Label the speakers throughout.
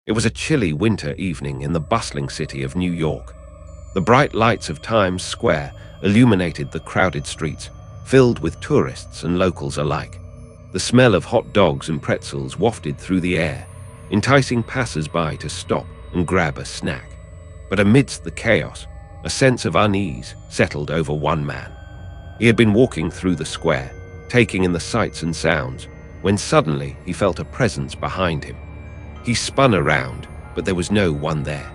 Speaker 1: It was a chilly winter evening in the bustling city of New York. The bright lights of Times Square illuminated the crowded streets, filled with tourists and locals alike. The smell of hot dogs and pretzels wafted through the air, enticing passers-by to stop and grab a snack. But amidst the chaos, a sense of unease settled over one man. He had been walking through the square, taking in the sights and sounds, when suddenly he felt a presence behind him. He spun around, but there was no one there.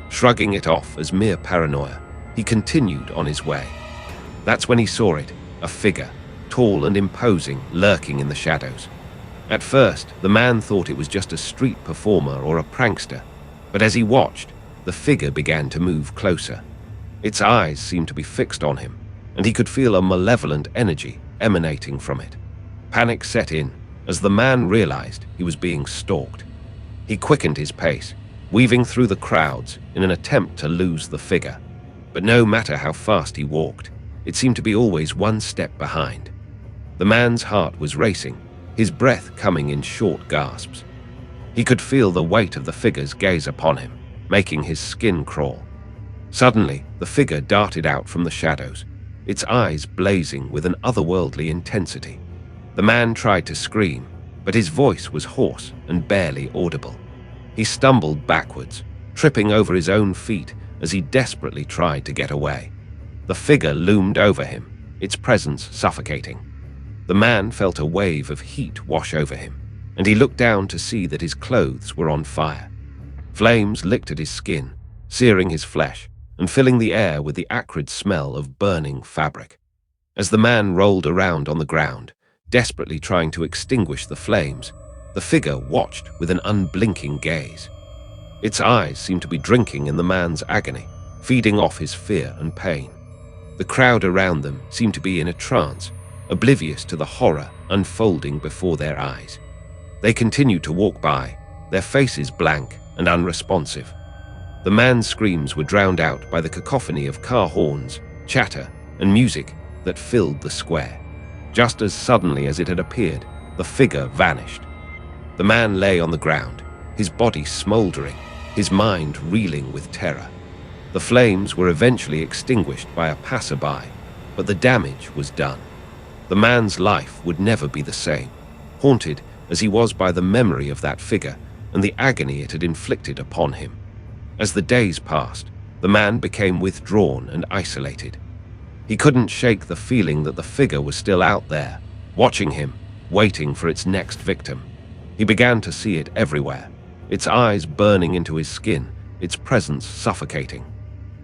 Speaker 1: Shrugging it off as mere paranoia, he continued on his way. That's when he saw it, a figure, tall and imposing, lurking in the shadows. At first, the man thought it was just a street performer or a prankster, but as he watched, the figure began to move closer. Its eyes seemed to be fixed on him, and he could feel a malevolent energy emanating from it. Panic set in as the man realized he was being stalked. He quickened his pace, weaving through the crowds in an attempt to lose the figure. But no matter how fast he walked, it seemed to be always one step behind. The man's heart was racing, his breath coming in short gasps. He could feel the weight of the figure's gaze upon him, making his skin crawl. Suddenly, the figure darted out from the shadows, its eyes blazing with an otherworldly intensity. The man tried to scream, but his voice was hoarse and barely audible. He stumbled backwards, tripping over his own feet as he desperately tried to get away. The figure loomed over him, its presence suffocating. The man felt a wave of heat wash over him, and he looked down to see that his clothes were on fire. Flames licked at his skin, searing his flesh and filling the air with the acrid smell of burning fabric. As the man rolled around on the ground, desperately trying to extinguish the flames, the figure watched with an unblinking gaze. Its eyes seemed to be drinking in the man's agony, feeding off his fear and pain. The crowd around them seemed to be in a trance, oblivious to the horror unfolding before their eyes. They continued to walk by, their faces blank and unresponsive. The man's screams were drowned out by the cacophony of car horns, chatter, and music that filled the square. Just as suddenly as it had appeared, the figure vanished. The man lay on the ground, his body smoldering, his mind reeling with terror. The flames were eventually extinguished by a passerby, but the damage was done. The man's life would never be the same, haunted as he was by the memory of that figure and the agony it had inflicted upon him. As the days passed, the man became withdrawn and isolated. He couldn't shake the feeling that the figure was still out there, watching him, waiting for its next victim. He began to see it everywhere, its eyes burning into his skin, its presence suffocating.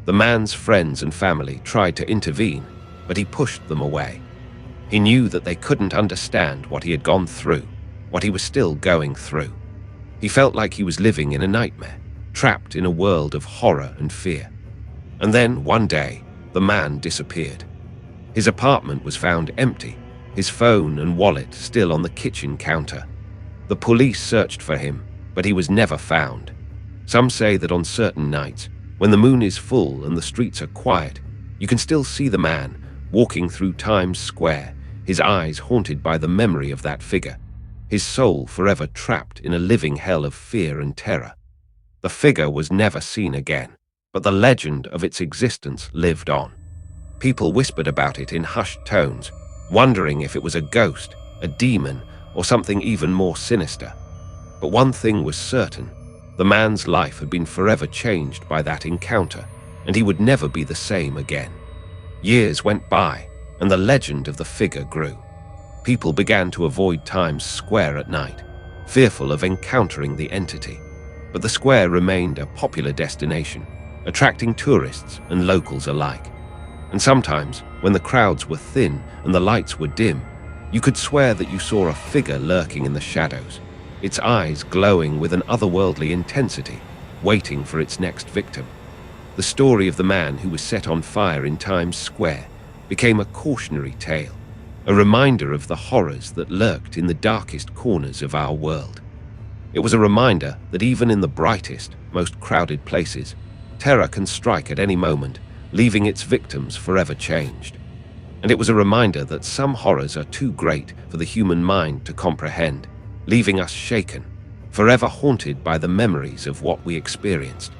Speaker 1: The man's friends and family tried to intervene, but he pushed them away. He knew that they couldn't understand what he had gone through, what he was still going through. He felt like he was living in a nightmare, trapped in a world of horror and fear. And then, one day, the man disappeared. His apartment was found empty, his phone and wallet still on the kitchen counter. The police searched for him, but he was never found. Some say that on certain nights, when the moon is full and the streets are quiet, you can still see the man walking through Times Square, his eyes haunted by the memory of that figure, his soul forever trapped in a living hell of fear and terror. The figure was never seen again, but the legend of its existence lived on. People whispered about it in hushed tones, wondering if it was a ghost, a demon, or something even more sinister. But one thing was certain: the man's life had been forever changed by that encounter, and he would never be the same again. Years went by, and the legend of the figure grew. People began to avoid Times Square at night, fearful of encountering the entity. But the square remained a popular destination, attracting tourists and locals alike. And sometimes, when the crowds were thin and the lights were dim, you could swear that you saw a figure lurking in the shadows, its eyes glowing with an otherworldly intensity, waiting for its next victim. The story of the man who was set on fire in Times Square became a cautionary tale, a reminder of the horrors that lurked in the darkest corners of our world. It was a reminder that even in the brightest, most crowded places, terror can strike at any moment, leaving its victims forever changed. And it was a reminder that some horrors are too great for the human mind to comprehend, leaving us shaken, forever haunted by the memories of what we experienced.